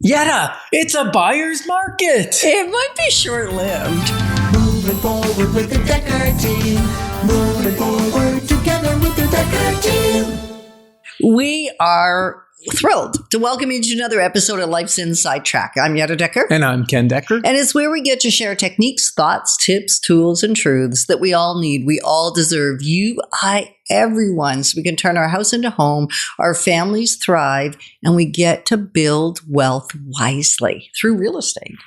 Yetta, it's a buyer's market. It might be short-lived. Moving forward with the Dekker team. Moving forward together with the Dekker team. We are thrilled to welcome you to another episode of Life's Inside Track. I'm Yetta Dekker. And I'm Ken Dekker. And it's where we get to share techniques, thoughts, tips, tools, and truths that we all need. We all deserve. You, I, everyone. So we can turn our house into home, our families thrive, and we get to build wealth wisely through real estate.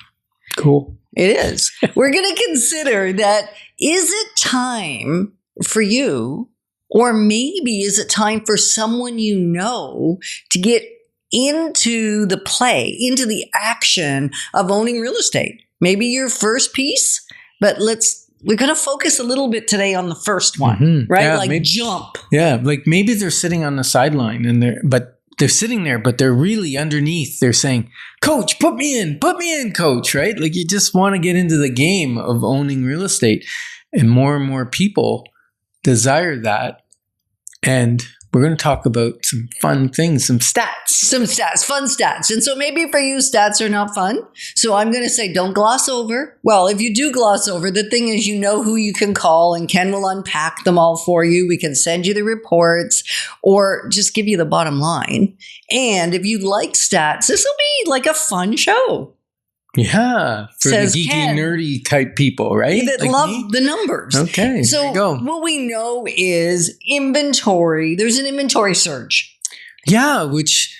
Cool. It is. We're going to consider that, is it time for you, or maybe is it time for someone you know to get into the play, into the action of owning real estate? Maybe your first piece, but we're going to focus a little bit today on the first one, right? Yeah, like maybe, jump. Yeah, like maybe they're sitting on the sideline and they're sitting there, but they're really underneath. They're saying, "Coach, put me in, coach," right? Like you just want to get into the game of owning real estate. And more people desire that. And we're going to talk about some fun things, some stats. Fun stats. And so maybe for you, stats are not fun. So I'm going to say don't gloss over. Well, if you do gloss over, the thing is you know who you can call and Ken will unpack them all for you. We can send you the reports or just give you the bottom line. And if you like stats, this will be like a fun show. Yeah, for Says the geeky, Ken, nerdy type people, right? that Like love me? the numbers. Okay, So there you go. what we know is inventory. There's an inventory surge. Yeah, which,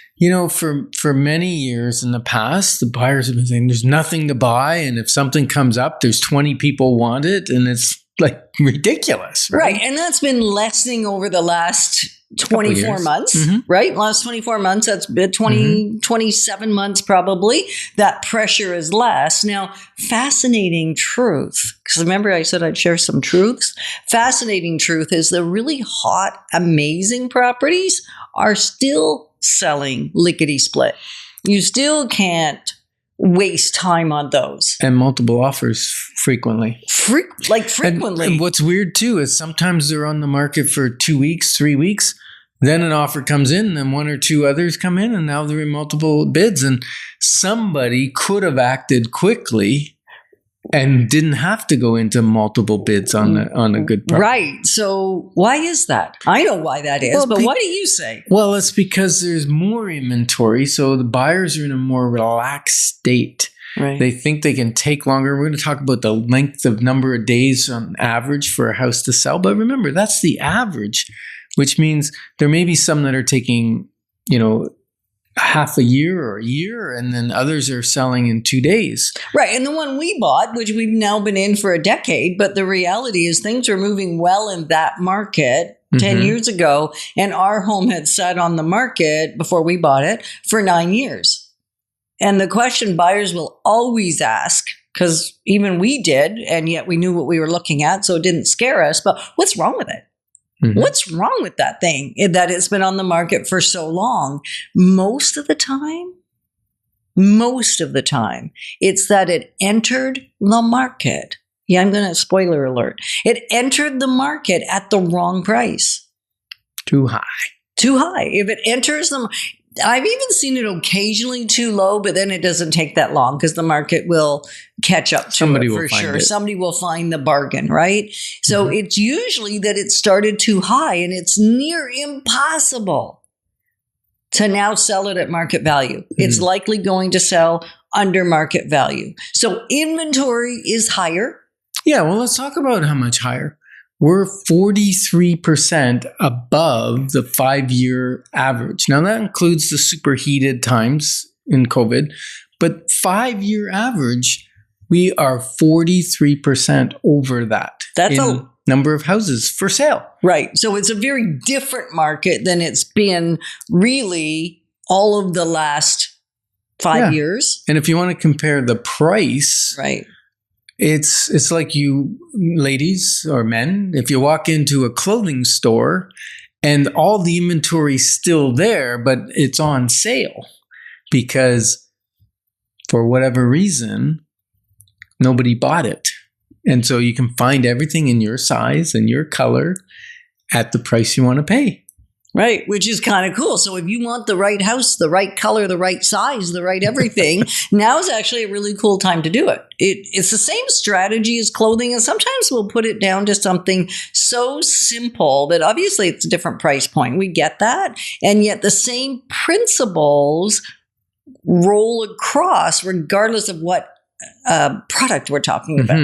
for many years in the past, the buyers have been saying there's nothing to buy. And if something comes up, there's 20 people want it. And it's like ridiculous. Right. And that's been lessening over the last 24 months, right? Last 24 months, that's 27 months probably. That pressure is less. Now, fascinating truth, because remember I said I'd share some truths? Fascinating truth is the really hot, amazing properties are still selling lickety-split. You still can't waste time on those. And multiple offers frequently. Frequently. And what's weird too is sometimes they're on the market for 2 weeks, 3 weeks. Then an offer comes in, then one or two others come in, and now they're in multiple bids. And somebody could have acted quickly and didn't have to go into multiple bids on a good property. Right. So why is that? I know why that is, but what do you say? Well, it's because there's more inventory. So the buyers are in a more relaxed state. Right. They think they can take longer. We're going to talk about the length of number of days on average for a house to sell. But remember, that's the average, which means there may be some that are taking, half a year or a year, and then others are selling in 2 days. Right. And the one we bought, which we've now been in for a decade, but the reality is things are moving well in that market 10 years ago, and our home had sat on the market before we bought it for 9 years. And the question buyers will always ask, because even we did, and yet we knew what we were looking at, so it didn't scare us, but what's wrong with it? What's wrong with that thing that it's been on the market for so long? Most of the time, it's that it entered the market. Yeah, I'm going to spoiler alert. It entered the market at the wrong price. Too high. If it enters them, I've even seen it occasionally too low, but then it doesn't take that long because the market will catch up to it for sure. Somebody will find the bargain, right? So it's usually that it started too high, and it's near impossible to now sell it at market value. It's likely going to sell under market value. So inventory is higher. Yeah, well, let's talk about how much higher. We're 43% above the 5-year average. Now, that includes the superheated times in COVID, but 5-year average, we are 43% over that. That's a number of houses for sale. Right. So it's a very different market than it's been really all of the last 5 years. And if you want to compare the price, right, it's like you ladies or men, if you walk into a clothing store and all the inventory is still there, but it's on sale because for whatever reason, nobody bought it. And so you can find everything in your size and your color at the price you want to pay. Right, which is kind of cool. So if you want the right house, the right color, the right size, the right everything, now is actually a really cool time to do it. It's the same strategy as clothing, and sometimes we'll put it down to something so simple that obviously it's a different price point. We get that, and yet the same principles roll across regardless of what product we're talking about.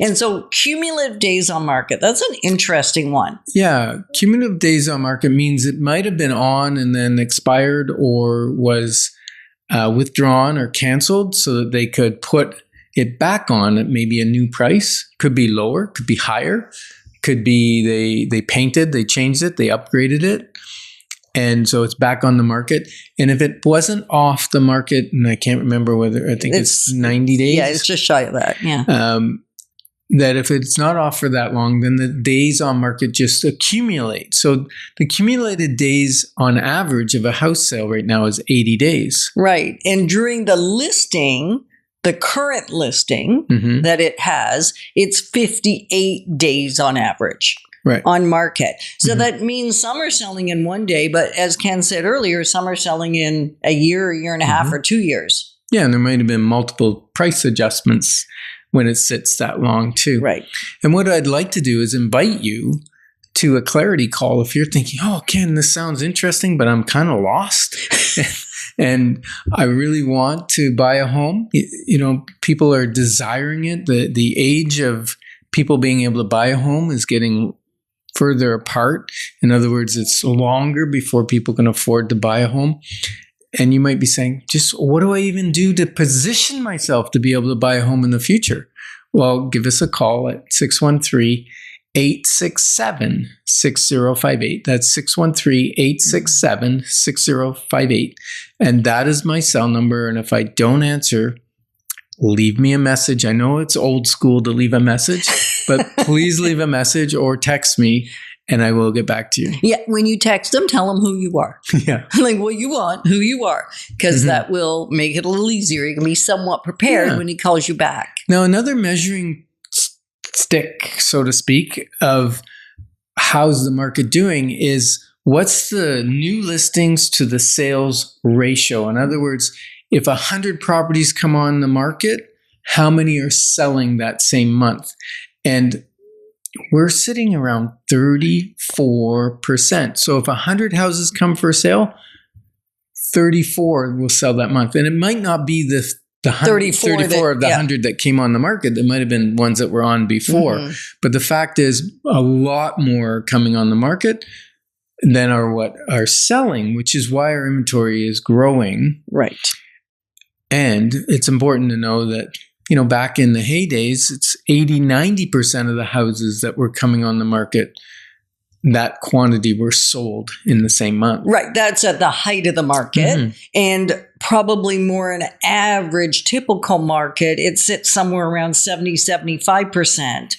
And so cumulative days on market, that's an interesting one. Yeah. Cumulative days on market means it might have been on and then expired or was withdrawn or canceled so that they could put it back on at maybe a new price. Could be lower, could be higher, could be they painted, they changed it, they upgraded it. And so it's back on the market. And if it wasn't off the market, and I can't remember whether, I think it's 90 days. Yeah, it's just shy of that. Yeah. That if it's not off for that long, then the days on market just accumulate. So the accumulated days on average of a house sale right now is 80 days. Right. And during the listing, the current listing that it has, it's 58 days on average. Right. On market. So that means some are selling in one day, but as Ken said earlier, some are selling in a year and a half, or 2 years. Yeah, and there might have been multiple price adjustments when it sits that long too. Right. And what I'd like to do is invite you to a clarity call if you're thinking, oh, Ken, this sounds interesting, but I'm kind of lost. And I really want to buy a home. You know, people are desiring it. The age of people being able to buy a home is getting further apart. In other words, it's longer before people can afford to buy a home. And you might be saying, just what do I even do to position myself to be able to buy a home in the future? Well, give us a call at 613-867-6058. That's 613-867-6058. And that is my cell number. And if I don't answer, leave me a message. I know it's old school to leave a message, but please leave a message or text me and I will get back to you. Yeah. When you text them, tell them who you are. Yeah. Like what you want, who you are, because that will make it a little easier. You can be somewhat prepared when he calls you back. Now, another measuring stick, so to speak, of how's the market doing is what's the new listings to the sales ratio? In other words, if 100 properties come on the market, how many are selling that same month? And we're sitting around 34%. So if 100 houses come for sale, 34 will sell that month. And it might not be the 34 of the 100 that came on the market. There might have been ones that were on before. But the fact is a lot more coming on the market than are selling, which is why our inventory is growing. Right. And it's important to know that, you know, back in the heydays, it's 80-90% of the houses that were coming on the market, that quantity were sold in the same month. Right. That's at the height of the market. And probably more an average typical market, it sits somewhere around 70-75%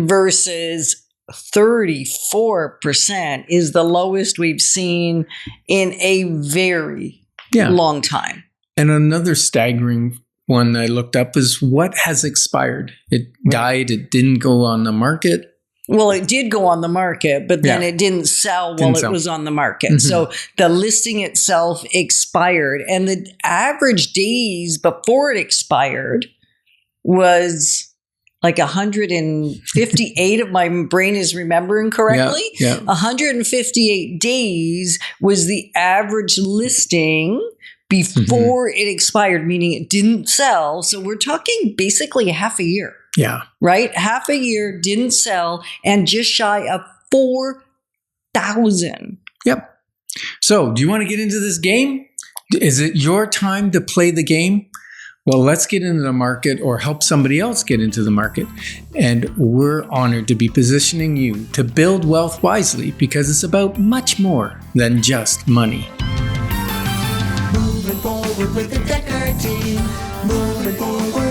versus 34% is the lowest we've seen in a very long time. And another staggering one I looked up is what has expired. It died. It didn't go on the market. Well, it did go on the market, but then it didn't sell while it was on the market. So the listing itself expired. And the average days before it expired was like 158, if my brain is remembering correctly. 158 days was the average listing before it expired, meaning it didn't sell. So we're talking basically half a year. Yeah. Right? Half a year, didn't sell, and just shy of 4,000. Yep. So do you want to get into this game? Is it your time to play the game? Well, let's get into the market or help somebody else get into the market. And we're honored to be positioning you to build wealth wisely because it's about much more than just money. Moving forward with the Dekker team. Moving forward